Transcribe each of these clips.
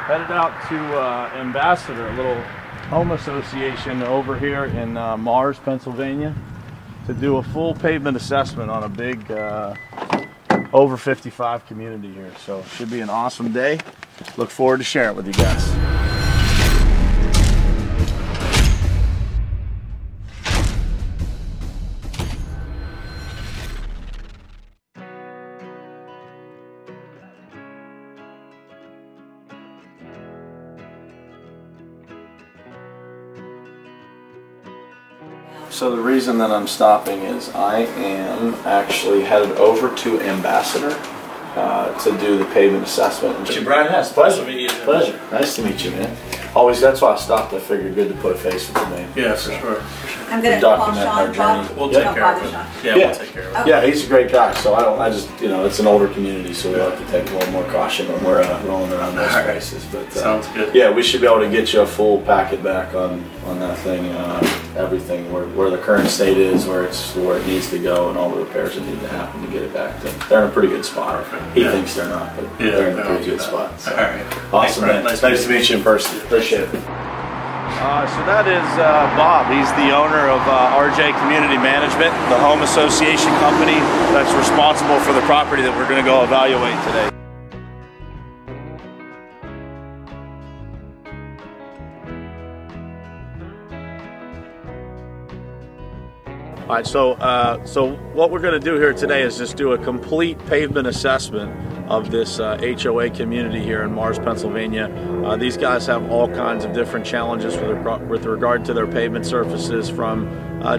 Headed out to Ambassador, a little home association over here in Mars, Pennsylvania, to do a full pavement assessment on a big over 55 community here. So it should be an awesome day. Look forward to sharing it with you guys. So the reason that I'm stopping is I am actually headed over to Ambassador to do the pavement assessment. Brian, yes, pleasure. Pleasure. Nice to meet you, man. Always, that's why I stopped. I figured good to put a face with the name. Yeah, for sure. I'm going to call Sean. Bob. We'll take care of it. Yeah, we'll take care of it. Okay. Yeah, he's a great guy. So I just, you know, it's an older community, so we like to take a little more caution when we're rolling around those places. But sounds good. Yeah, we should be able to get you a full packet back on that thing, everything where the current state is, where it needs to go, and all the repairs that need to happen to get it back. They're in a pretty good spot. He thinks they're not, but they're in a pretty good spot. So. All right. Awesome, man. Nice to meet you in person. Appreciate it. So that is Bob. He's the owner of RJ Community Management, the home association company that's responsible for the property that we're going to go evaluate today. All right, so what we're going to do here today is just do a complete pavement assessment of this HOA community here in Mars, Pennsylvania. These guys have all kinds of different challenges with regard to their pavement surfaces, from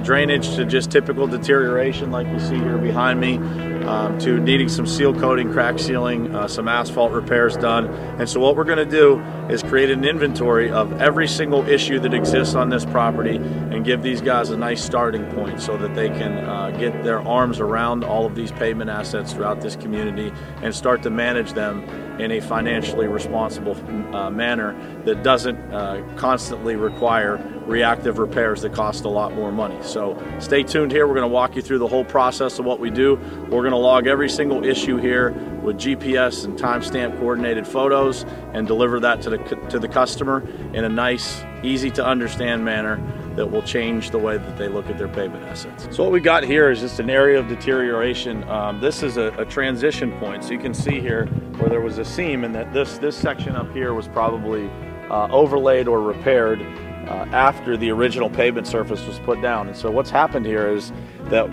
drainage to just typical deterioration like you see here behind me, to needing some seal coating, crack sealing, some asphalt repairs done. And so what we're going to do is create an inventory of every single issue that exists on this property and give these guys a nice starting point so that they can get their arms around all of these pavement assets throughout this community and start to manage them in a financially responsible manner that doesn't constantly require reactive repairs that cost a lot more money. So stay tuned here. We're going to walk you through the whole process of what we do. We're going to log every single issue here with GPS and timestamp coordinated photos and deliver that to the customer in a nice, easy to understand manner that will change the way that they look at their pavement assets. So what we got here is just an area of deterioration. This is a transition point. So you can see here where there was a seam, and that this section up here was probably overlaid or repaired after the original pavement surface was put down. And so what's happened here is that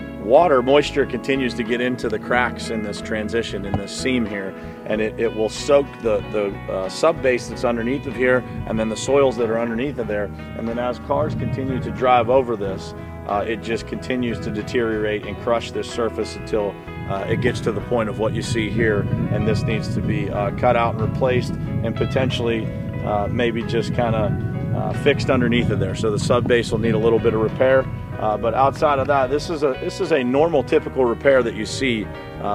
moisture continues to get into the cracks in this transition, in this seam here, and it will soak the sub base that's underneath of here, and then the soils that are underneath of there. And then as cars continue to drive over this, it just continues to deteriorate and crush this surface until it gets to the point of what you see here, and this needs to be cut out and replaced, and potentially maybe just kind of fixed underneath of there. So the sub base will need a little bit of repair, but outside of that, this is a normal, typical repair that you see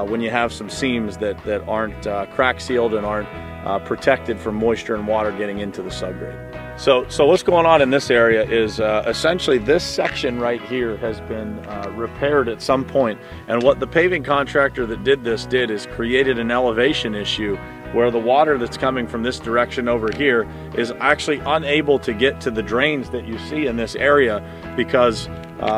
when you have some seams that aren't crack sealed and aren't protected from moisture and water getting into the subgrade. So what's going on in this area is essentially this section right here has been repaired at some point, and what the paving contractor that did this did is created an elevation issue where the water that's coming from this direction over here is actually unable to get to the drains that you see in this area because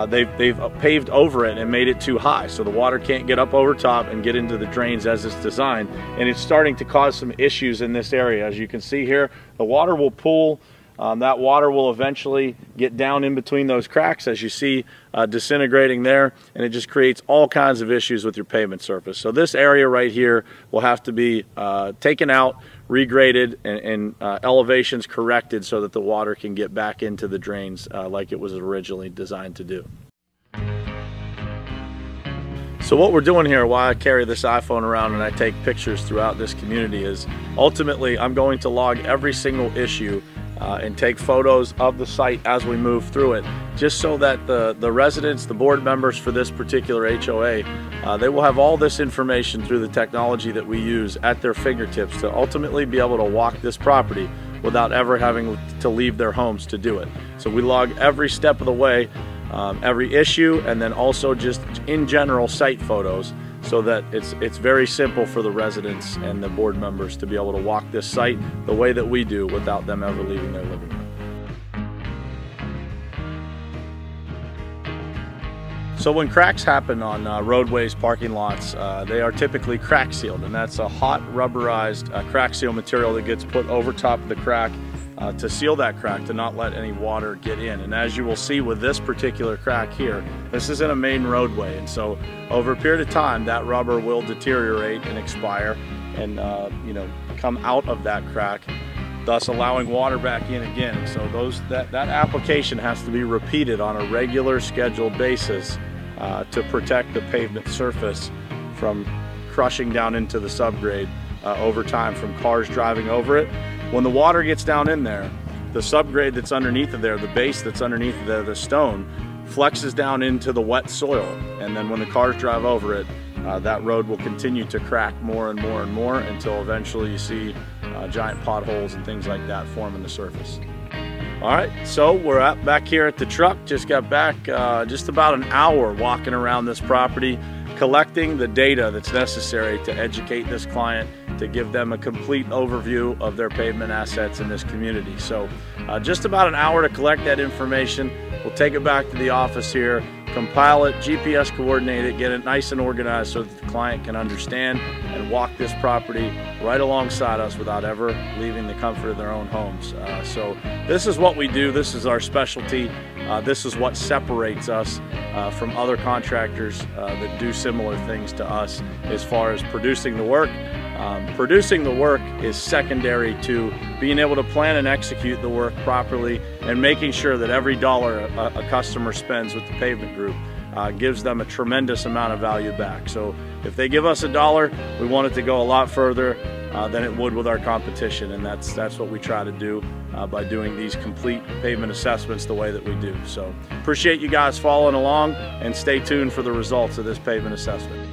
they've paved over it and made it too high. So the water can't get up over top and get into the drains as it's designed, and it's starting to cause some issues in this area. As you can see here, the water will pool. That water will eventually get down in between those cracks, as you see disintegrating there, and it just creates all kinds of issues with your pavement surface. So this area right here will have to be taken out, regraded, and elevations corrected so that the water can get back into the drains like it was originally designed to do. So what we're doing here, why I carry this iPhone around and I take pictures throughout this community, is ultimately I'm going to log every single issue and take photos of the site as we move through it, just so that the residents, the board members for this particular HOA, they will have all this information through the technology that we use at their fingertips to ultimately be able to walk this property without ever having to leave their homes to do it. So we log every step of the way, every issue, and then also just in general site photos, so that it's very simple for the residents and the board members to be able to walk this site the way that we do without them ever leaving their living room. So when cracks happen on roadways, parking lots, they are typically crack sealed, and that's a hot rubberized crack seal material that gets put over top of the crack to seal that crack, to not let any water get in. And as you will see with this particular crack here, this is in a main roadway, and so over a period of time that rubber will deteriorate and expire and come out of that crack, thus allowing water back in again. So that application has to be repeated on a regular scheduled basis to protect the pavement surface from crushing down into the subgrade over time from cars driving over it. When the water gets down in there, the subgrade that's underneath of there, the base that's underneath there, the stone, flexes down into the wet soil, and then when the cars drive over it, that road will continue to crack more and more and more until eventually you see giant potholes and things like that form in the surface. All right, so we're back here at the truck. Just got back just about an hour walking around this property, collecting the data that's necessary to educate this client, to give them a complete overview of their pavement assets in this community. So just about an hour to collect that information. We'll take it back to the office here, compile it, GPS coordinate it, get it nice and organized so that the client can understand and walk this property right alongside us without ever leaving the comfort of their own homes. So this is what we do. This is our specialty. This is what separates us from other contractors that do similar things to us as far as producing the work. Producing the work is secondary to being able to plan and execute the work properly and making sure that every dollar a customer spends with the Pavement Group gives them a tremendous amount of value back. So if they give us $1, we want it to go a lot further than it would with our competition, and that's what we try to do by doing these complete pavement assessments the way that we do. So appreciate you guys following along, and stay tuned for the results of this pavement assessment.